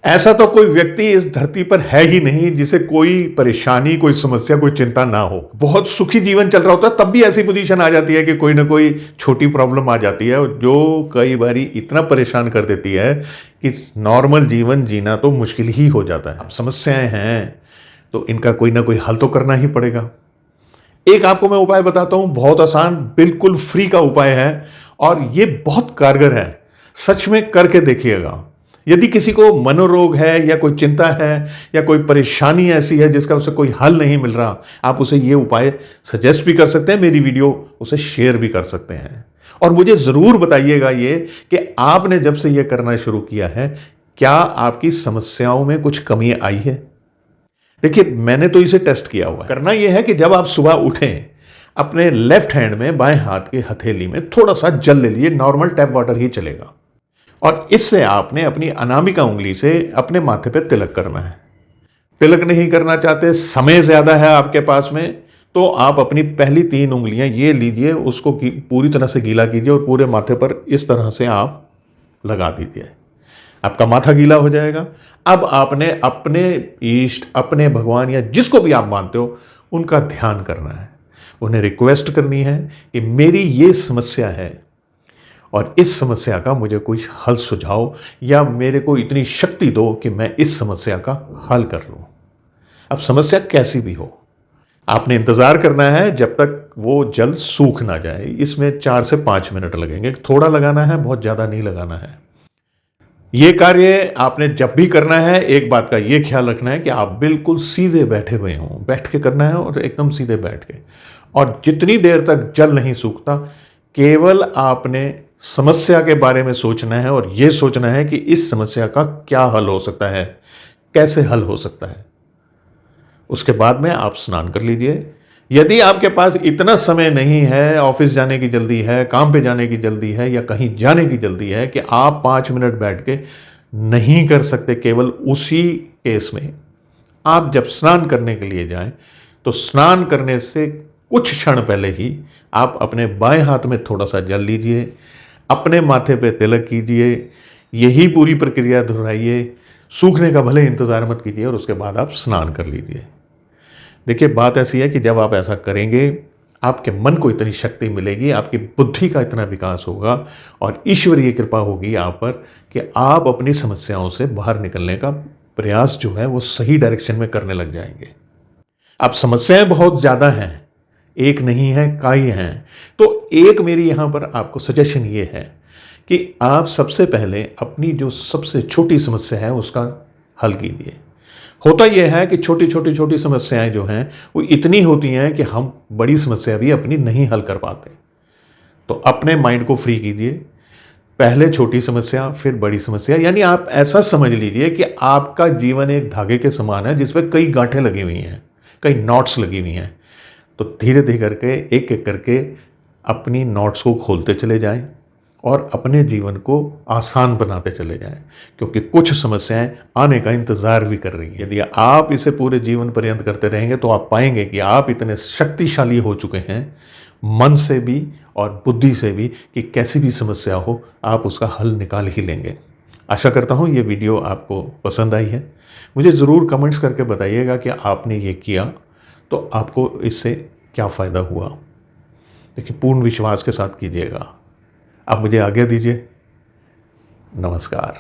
ऐसा तो कोई व्यक्ति इस धरती पर है ही नहीं जिसे कोई परेशानी, कोई समस्या, कोई चिंता ना हो। बहुत सुखी जीवन चल रहा होता है, तब भी ऐसी पोजीशन आ जाती है कि कोई ना कोई छोटी प्रॉब्लम आ जाती है जो कई बारी इतना परेशान कर देती है कि नॉर्मल जीवन जीना तो मुश्किल ही हो जाता है। अब समस्याएं हैं तो इनका कोई ना कोई हल तो करना ही पड़ेगा। एक आपको मैं उपाय बताता हूं, बहुत आसान, बिल्कुल फ्री का उपाय है और ये बहुत कारगर है। सच में करके देखिएगा। यदि किसी को मनोरोग है या कोई चिंता है या कोई परेशानी ऐसी है जिसका उसे कोई हल नहीं मिल रहा, आप उसे ये उपाय सजेस्ट भी कर सकते हैं, मेरी वीडियो उसे शेयर भी कर सकते हैं। और मुझे जरूर बताइएगा ये कि आपने जब से ये करना शुरू किया है, क्या आपकी समस्याओं में कुछ कमी आई है? देखिए, मैंने तो इसे टेस्ट किया हुआ है। करना यह है कि जब आप सुबह उठें, अपने लेफ्ट हैंड में, बाएं हाथ के हथेली में थोड़ा सा जल ले लीजिए, नॉर्मल टैप वाटर ही चलेगा। और इससे आपने अपनी अनामिका उंगली से अपने माथे पे तिलक करना है। तिलक नहीं करना चाहते, समय ज्यादा है आपके पास में, तो आप अपनी पहली 3 उंगलियां ये लीजिए, उसको पूरी तरह से गीला कीजिए और पूरे माथे पर इस तरह से आप लगा दीजिए। आपका माथा गीला हो जाएगा। अब आपने अपने इष्ट, अपने भगवान या जिसको भी आप मानते हो, उनका ध्यान करना है। उन्हें रिक्वेस्ट करनी है कि मेरी ये समस्या है और इस समस्या का मुझे कोई हल सुझाओ, या मेरे को इतनी शक्ति दो कि मैं इस समस्या का हल कर लूं। अब समस्या कैसी भी हो, आपने इंतजार करना है जब तक वो जल सूख ना जाए। इसमें 4 से 5 मिनट लगेंगे। थोड़ा लगाना है, बहुत ज्यादा नहीं लगाना है। ये कार्य आपने जब भी करना है, एक बात का ये ख्याल रखना है कि आप बिल्कुल सीधे बैठे हुए हों। बैठ के करना है और एकदम सीधे बैठ के। और जितनी देर तक जल नहीं सूखता, केवल आपने समस्या के बारे में सोचना है और यह सोचना है कि इस समस्या का क्या हल हो सकता है, कैसे हल हो सकता है। उसके बाद में आप स्नान कर लीजिए। यदि आपके पास इतना समय नहीं है, ऑफिस जाने की जल्दी है, काम पे जाने की जल्दी है या कहीं जाने की जल्दी है कि आप 5 मिनट बैठ के नहीं कर सकते, केवल उसी केस में आप जब स्नान करने के लिए जाएं, तो स्नान करने से कुछ क्षण पहले ही आप अपने बाएं हाथ में थोड़ा सा जल लीजिए, अपने माथे पे तिलक कीजिए, यही पूरी प्रक्रिया दोहराइए। सूखने का भले इंतजार मत कीजिए और उसके बाद आप स्नान कर लीजिए। देखिए, बात ऐसी है कि जब आप ऐसा करेंगे, आपके मन को इतनी शक्ति मिलेगी, आपकी बुद्धि का इतना विकास होगा और ईश्वरीय कृपा होगी आप पर कि आप अपनी समस्याओं से बाहर निकलने का प्रयास जो है वो सही डायरेक्शन में करने लग जाएंगे। अब समस्याएं बहुत ज्यादा हैं, एक नहीं है, कई हैं। तो एक मेरी यहां पर आपको सजेशन ये है कि आप सबसे पहले अपनी जो सबसे छोटी समस्या है उसका हल कीजिए। होता यह है कि छोटी छोटी छोटी समस्याएं जो हैं वो इतनी होती हैं कि हम बड़ी समस्या भी अपनी नहीं हल कर पाते। तो अपने माइंड को फ्री कीजिए। पहले छोटी समस्या, फिर बड़ी समस्या। यानी आप ऐसा समझ लीजिए कि आपका जीवन एक धागे के समान है जिसमें कई गांठें लगी हुई हैं, कई नॉट्स लगी हुई हैं। तो धीरे धीरे करके, एक एक करके अपनी नॉट्स को खोलते चले जाएं और अपने जीवन को आसान बनाते चले जाएं, क्योंकि कुछ समस्याएं आने का इंतजार भी कर रही हैं। यदि आप इसे पूरे जीवन पर्यंत करते रहेंगे तो आप पाएंगे कि आप इतने शक्तिशाली हो चुके हैं, मन से भी और बुद्धि से भी, कि कैसी भी समस्या हो आप उसका हल निकाल ही लेंगे। आशा करता हूँ ये वीडियो आपको पसंद आई है। मुझे ज़रूर कमेंट्स करके बताइएगा कि आपने ये किया तो आपको इससे क्या फ़ायदा हुआ। देखिए, पूर्ण विश्वास के साथ कीजिएगा। आप मुझे आज्ञा दीजिए। नमस्कार।